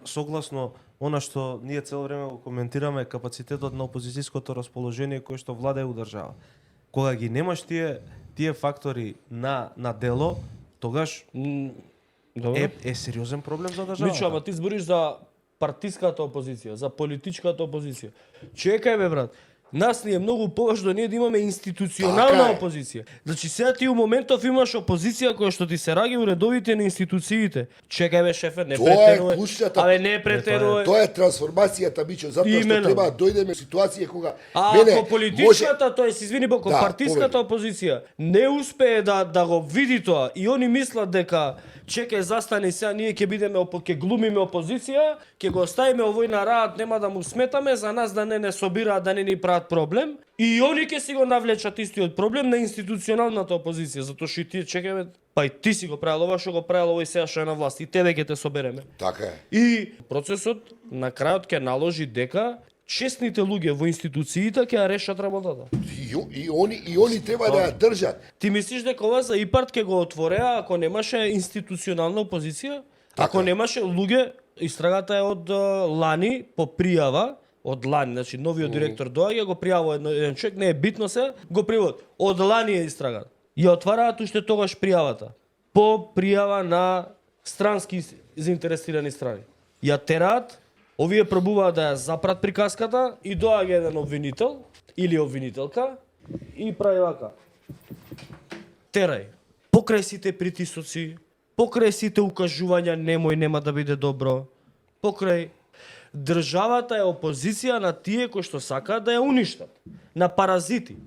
согласно она што ние цело време го коментираме, капацитетот на опозицијското расположение кој што владае у држава. Кога ги немаш тие фактори на дело, тогаш е сериозен проблем за државата. Мичо, ама ти збориш за партиската опозиција, за политичката опозиција. Чекај бе брат, нас ни е многу поважно ние да имаме институционална опозиција. Значи сега ти у моментов имаш опозиција која што ти се раѓа у редовите на институциите. Чекај бе шефе, не претерувај. Абе не претерувај. Тоа е трансформацијата, Мичо, затоа што треба да дојдеме ситуација кога ако политичката, тоа е извини Боко, партиската опозиција не успее да го види тоа и они мислат дека чекај застани сега ние ќе бидеме ќе глумиме опозиција, ќе го оставиме овој на рад, нема да му сметаме за нас да не собираат, да не ни прават проблем и они ќе си го навлечат истиот проблем на институционалната опозиција, затоа што и тие чекаме, па и ти си го правил ова што го правил овој сега што е на власт и тебе ќе те собереме. Така е. И процесот на крајот ќе наложи дека честните луѓе во институциите ќе ја решат работата. И они треба да ја држат. Ти мислиш дека ова за ИПАРТ ќе го отвореа ако немаше институционална опозиција? Ако немаше луѓе, истрагата е од лани по пријава, од лани, значи новиот директор доаѓа, го пријавува еден човек, не е битно се, го пријават. Од лани е истрагата. Ја отвараат уште тогаш пријавата. По пријава на странски заинтересирани страни. Ја тераат, овие пробуваат да ја запрат приказката и доаѓа еден обвинител или обвинителка и прави вака. Терај. Покрај сите притисоци, покрај сите укажувања немој, нема да биде добро, покрај државата е опозиција на тие кои што сакаат да ја уништат, на паразити.